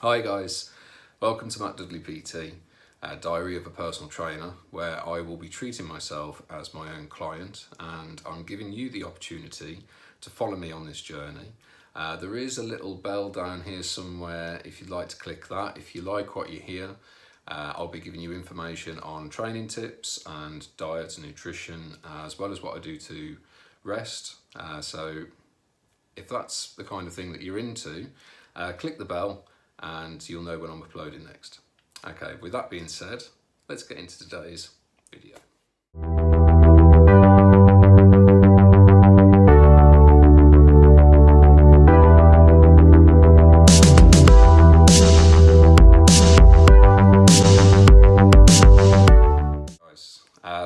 Hi guys, welcome to Matt Dudley PT, Diary of a Personal Trainer, where I will be treating myself as my own client and I'm giving you the opportunity to follow me on this journey. There is a little bell down here somewhere if you'd like to click that. If you like what you hear, I'll be giving you information on training tips and diet and nutrition, as well as what I do to rest. So if that's the kind of thing that you're into, click the bell and you'll know when I'm uploading next. Okay, with that being said, let's get into today's video.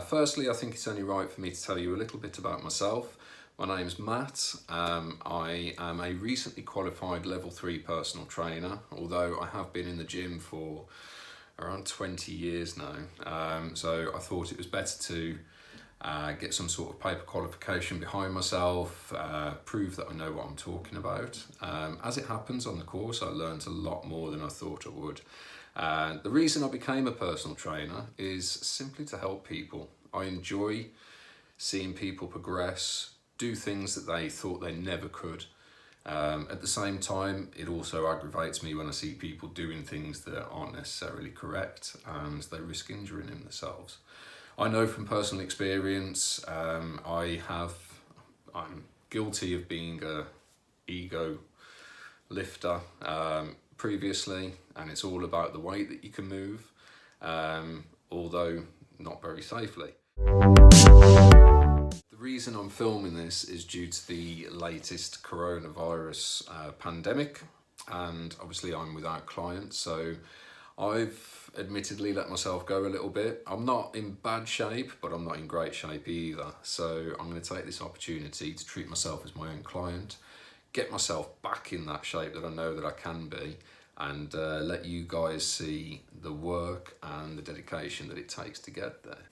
Firstly, I think it's only right for me to tell you a little bit about myself. My name's Matt. I am a recently qualified level 3 personal trainer, although I have been in the gym for around 20 years now. So I thought it was better to get some sort of paper qualification behind myself, prove that I know what I'm talking about. As it happens on the course, I learned a lot more than I thought I would. The reason I became a personal trainer is simply to help people. I enjoy seeing people progress, do things that they thought they never could. At the same time, it also aggravates me when I see people doing things that aren't necessarily correct and they risk injuring themselves. I know from personal experience, I'm guilty of being a ego lifter previously, and it's all about the weight that you can move, although not very safely. The reason I'm filming this is due to the latest coronavirus pandemic, and obviously I'm without clients, so I've admittedly let myself go a little bit. I'm not in bad shape, but I'm not in great shape either, so I'm going to take this opportunity to treat myself as my own client, get myself back in that shape that I know that I can be, and let you guys see the work and the dedication that it takes to get there.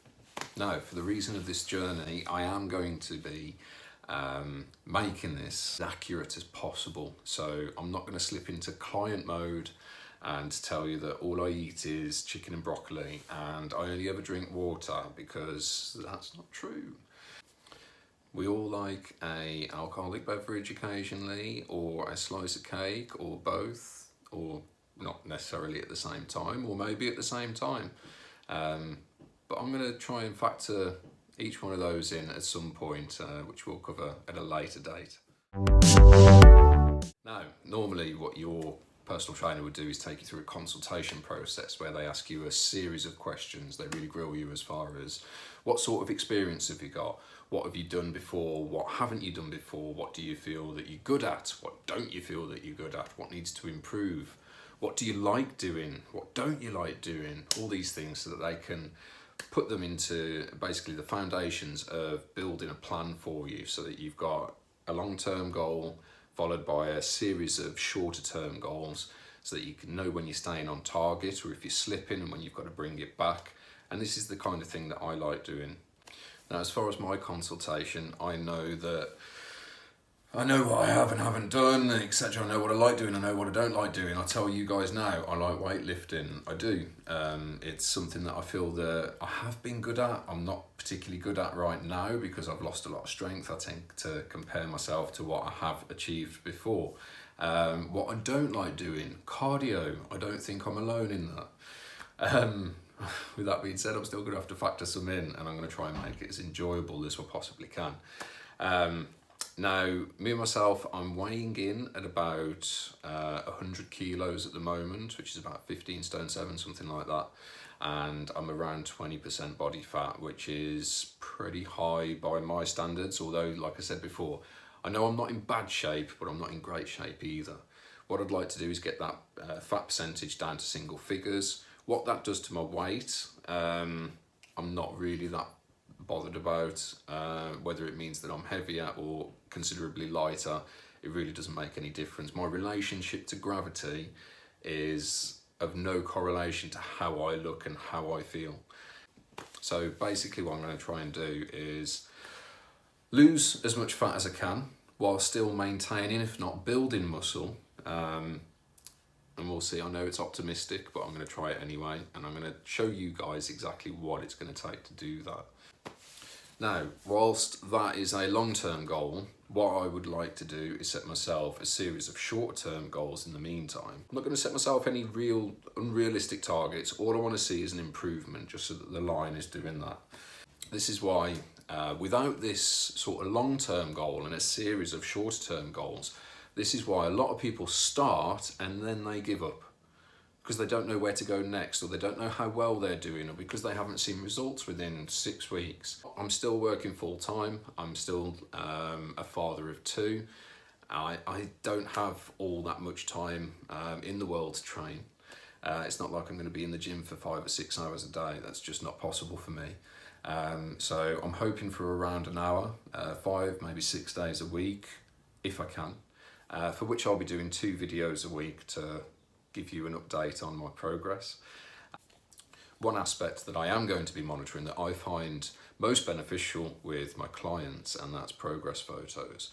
Now, for the reason of this journey, I am going to be making this as accurate as possible. So I'm not going to slip into client mode and tell you that all I eat is chicken and broccoli and I only ever drink water, because that's not true. We all like an alcoholic beverage occasionally, or a slice of cake, or both, or not necessarily at the same time, or maybe at the same time. But I'm going to try and factor each one of those in at some point, which we'll cover at a later date. Now, normally what your personal trainer would do is take you through a consultation process where they ask you a series of questions. They really grill you as far as what sort of experience have you got? What have you done before? What haven't you done before? What do you feel that you're good at? What don't you feel that you're good at? What needs to improve? What do you like doing? What don't you like doing? All these things, so that they can put them into basically the foundations of building a plan for you, so that you've got a long-term goal followed by a series of shorter-term goals, so that you can know when you're staying on target or if you're slipping and when you've got to bring it back. And this is the kind of thing that I like doing. Now, as far as my consultation, I know what I have and haven't done, etc. I know what I like doing, I know what I don't like doing. I'll tell you guys now, I like weightlifting. I do. It's something that I feel that I have been good at. I'm not particularly good at right now because I've lost a lot of strength. I tend to compare myself to what I have achieved before. What I don't like doing, cardio. I don't think I'm alone in that. With that being said, I'm still going to have to factor some in, and I'm going to try and make it as enjoyable as I possibly can. Now, me and myself, I'm weighing in at about 100 kilos at the moment, which is about 15 stone 7, something like that. And I'm around 20% body fat, which is pretty high by my standards. Although, like I said before, I know I'm not in bad shape, but I'm not in great shape either. What I'd like to do is get that fat percentage down to single figures. What that does to my weight, I'm not really that bothered about. Whether it means that I'm heavier or considerably lighter, it really doesn't make any difference. My relationship to gravity is of no correlation to how I look and how I feel. So basically what I'm going to try and do is lose as much fat as I can while still maintaining, if not building, muscle. and we'll see. I know it's optimistic, but I'm going to try it anyway, and I'm going to show you guys exactly what it's going to take to do that. Now, whilst that is a long-term goal, what I would like to do is set myself a series of short-term goals in the meantime. I'm not going to set myself any real unrealistic targets. All I want to see is an improvement, just so that the line is doing that. This is why, without this sort of long-term goal and a series of short-term goals, this is why a lot of people start and then they give up, because they don't know where to go next, or they don't know how well they're doing, or because they haven't seen results within 6 weeks. I'm still working full time. I'm still a father of 2. I don't have all that much time in the world to train. It's not like I'm going to be in the gym for 5 or 6 hours a day. That's just not possible for me. So I'm hoping for around an hour, 5, maybe 6 days a week, if I can, for which I'll be doing 2 videos a week to give you an update on my progress. One aspect that I am going to be monitoring that I find most beneficial with my clients, and that's progress photos.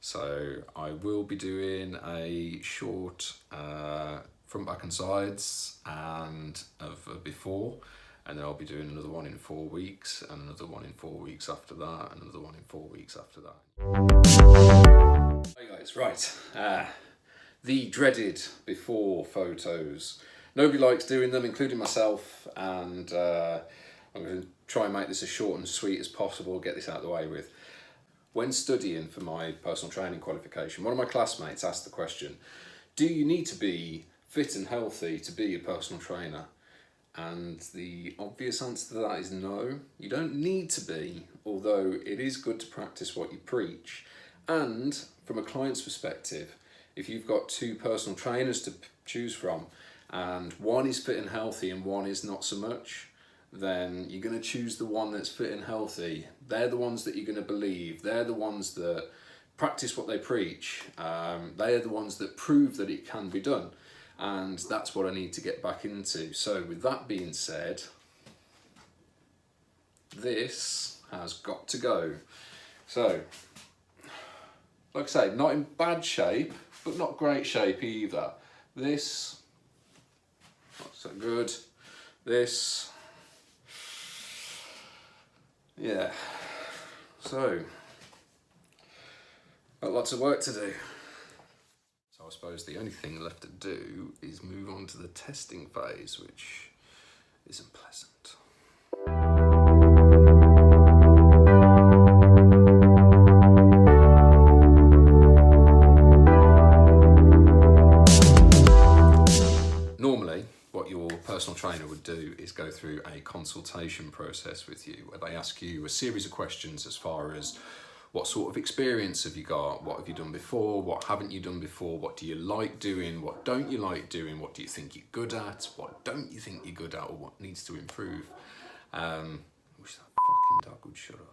So I will be doing a short front, back and sides and of a before, and then I'll be doing another one in 4 weeks, and another one in 4 weeks after that, and another one in 4 weeks after that. Hey guys, right. The dreaded before photos. Nobody likes doing them, including myself, and I'm going to try and make this as short and sweet as possible, get this out of the way with. When studying for my personal training qualification, one of my classmates asked the question, do you need to be fit and healthy to be a personal trainer? And the obvious answer to that is no, you don't need to be, although it is good to practice what you preach. And from a client's perspective, if you've got 2 personal trainers to choose from, and one is fit and healthy and one is not so much, then you're going to choose the one that's fit and healthy. They're the ones that you're going to believe. They're the ones that practice what they preach. They are the ones that prove that it can be done. And that's what I need to get back into. So with that being said, this has got to go. So, like I say, not in bad shape, but not great shape either. This, not so good. This, yeah. So, got lots of work to do. So I suppose the only thing left to do is move on to the testing phase, which isn't pleasant. Normally, what your personal trainer would do is go through a consultation process with you, where they ask you a series of questions as far as what sort of experience have you got, what have you done before, what haven't you done before, what do you like doing, what don't you like doing, what do you think you're good at, what don't you think you're good at, or what needs to improve. I wish that fucking dog would shut up.